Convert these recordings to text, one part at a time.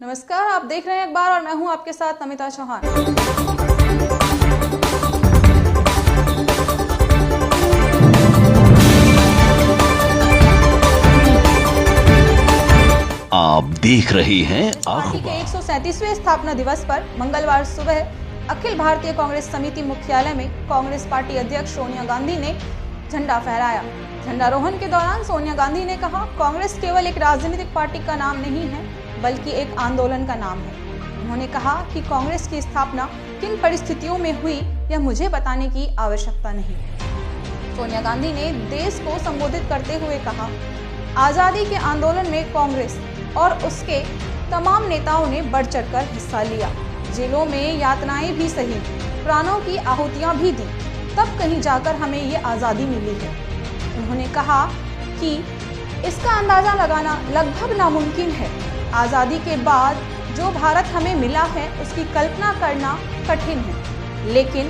नमस्कार, आप देख रहे हैं अखबार और मैं हूं आपके साथ नमिता चौहान। आप देख रहे हैं पार्टी के 137वें स्थापना दिवस पर मंगलवार सुबह अखिल भारतीय कांग्रेस समिति मुख्यालय में कांग्रेस पार्टी अध्यक्ष सोनिया गांधी ने झंडा फहराया। झंडारोहण के दौरान सोनिया गांधी ने कहा, कांग्रेस केवल एक राजनीतिक पार्टी का नाम नहीं है बल्कि एक आंदोलन का नाम है। उन्होंने कहा कि कांग्रेस की स्थापना किन परिस्थितियों में हुई यह मुझे बताने की आवश्यकता नहीं। सोनिया गांधी ने देश को संबोधित करते हुए कहा, आजादी के आंदोलन में कांग्रेस और उसके तमाम नेताओं ने बढ़ चढ़कर हिस्सा लिया। जेलों में यातनाएं भी सही, प्राणों की आहुतियां भी दी, तब कहीं जाकर हमें ये आज़ादी मिली है। उन्होंने कहा कि इसका अंदाजा लगाना लगभग नामुमकिन है। आज़ादी के बाद जो भारत हमें मिला है उसकी कल्पना करना कठिन है, लेकिन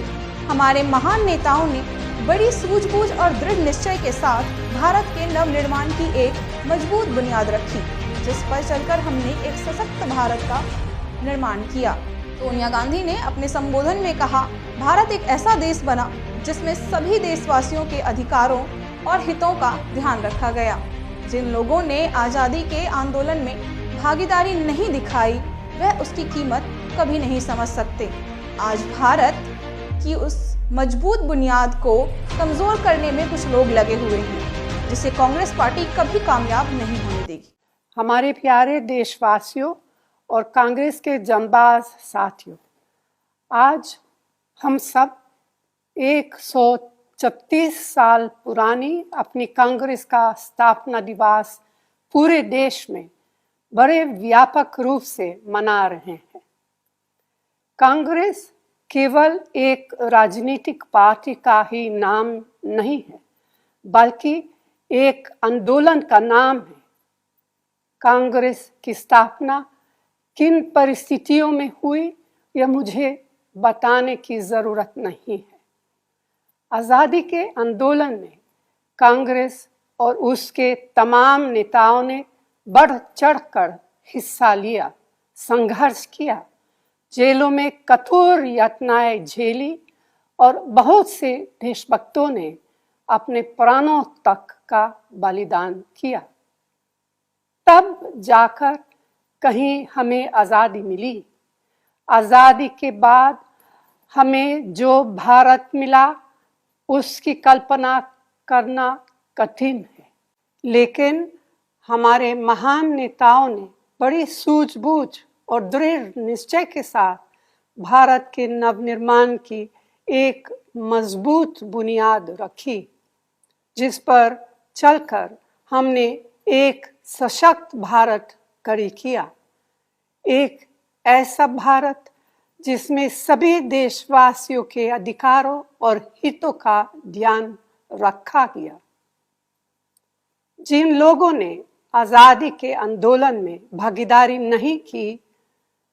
हमारे महान नेताओं ने बड़ी सूझबूझ और दृढ़ निश्चय के साथ भारत के नवनिर्माण की एक मजबूत बुनियाद रखी, जिस पर चलकर हमने एक सशक्त भारत का निर्माण किया। सोनिया गांधी ने अपने संबोधन में कहा, भारत एक ऐसा देश बना जिसमें सभी देशवासियों के अधिकारों और हितों का ध्यान रखा गया। जिन लोगों ने आज़ादी के आंदोलन में भागीदारी नहीं दिखाई वह उसकी कीमत कभी नहीं समझ सकते। आज भारत की उस मजबूत बुनियाद को कमजोर करने में कुछ लोग लगे हुए हैं, जिसे कांग्रेस पार्टी कभी कामयाब नहीं होने देगी। हमारे प्यारे देशवासियों और कांग्रेस के जांबाज साथियों, आज हम सब 136 साल पुरानी अपनी कांग्रेस का स्थापना दिवस पूरे देश में बड़े व्यापक रूप से मना रहे हैं। कांग्रेस केवल एक राजनीतिक पार्टी का ही नाम नहीं है, बल्कि एक आंदोलन का नाम है। कांग्रेस की स्थापना किन परिस्थितियों में हुई यह मुझे बताने की जरूरत नहीं है। आज़ादी के आंदोलन में कांग्रेस और उसके तमाम नेताओं ने बढ़ चढ़कर हिस्सा लिया, संघर्ष किया, जेलों में कठोर यातनाएं झेली और बहुत से देशभक्तों ने अपने प्राणों तक का बलिदान किया। तब जाकर कहीं हमें आज़ादी मिली। आज़ादी के बाद हमें जो भारत मिला उसकी कल्पना करना कठिन है, लेकिन हमारे महान नेताओं ने बड़ी सूझबूझ और दृढ़ निश्चय के साथ भारत के नवनिर्माण की एक मजबूत बुनियाद रखी, जिस पर चलकर हमने एक सशक्त भारत खड़ी किया। एक ऐसा भारत जिसमें सभी देशवासियों के अधिकारों और हितों का ध्यान रखा गया। जिन लोगों ने आज़ादी के आंदोलन में भागीदारी नहीं की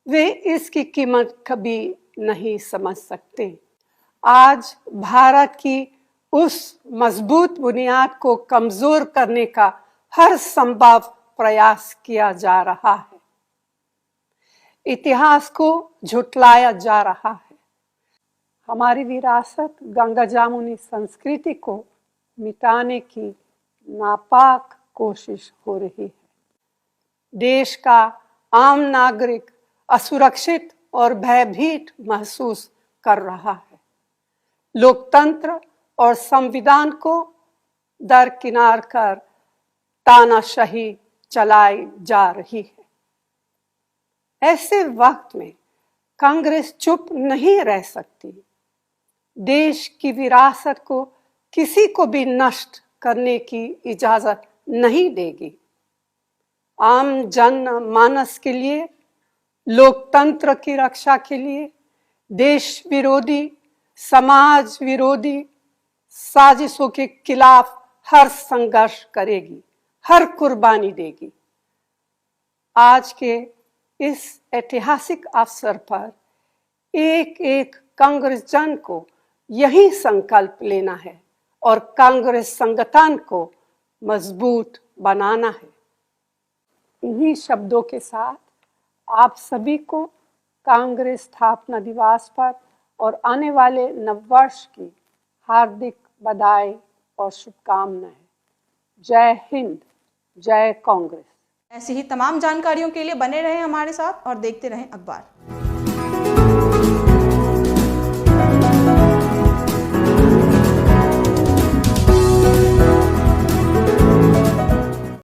वे इसकी कीमत कभी नहीं समझ सकते। आज भारत की उस मजबूत बुनियाद को कमजोर करने का हर संभव प्रयास किया जा रहा है। इतिहास को झुठलाया जा रहा है। हमारी विरासत गंगा जामुनी संस्कृति को मिटाने की नापाक कोशिश हो रही है। देश का आम नागरिक असुरक्षित और भयभीत महसूस कर रहा है। लोकतंत्र और संविधान को दरकिनार कर तानाशाही चलाई जा रही है। ऐसे वक्त में कांग्रेस चुप नहीं रह सकती। देश की विरासत को किसी को भी नष्ट करने की इजाजत नहीं देगी। आम जन मानस के लिए, लोकतंत्र की रक्षा के लिए देश विरोधी, समाज विरोधी साजिशों के खिलाफ हर संघर्ष करेगी, हर कुर्बानी देगी। आज के इस ऐतिहासिक अवसर पर एक एक कांग्रेस जन को यही संकल्प लेना है और कांग्रेस संगठन को मजबूत बनाना है। इन्हीं शब्दों के साथ आप सभी को कांग्रेस स्थापना दिवस पर और आने वाले नववर्ष की हार्दिक बधाई और शुभकामनाएं। जय हिंद, जय कांग्रेस। ऐसी ही तमाम जानकारियों के लिए बने रहें हमारे साथ और देखते रहें अखबार।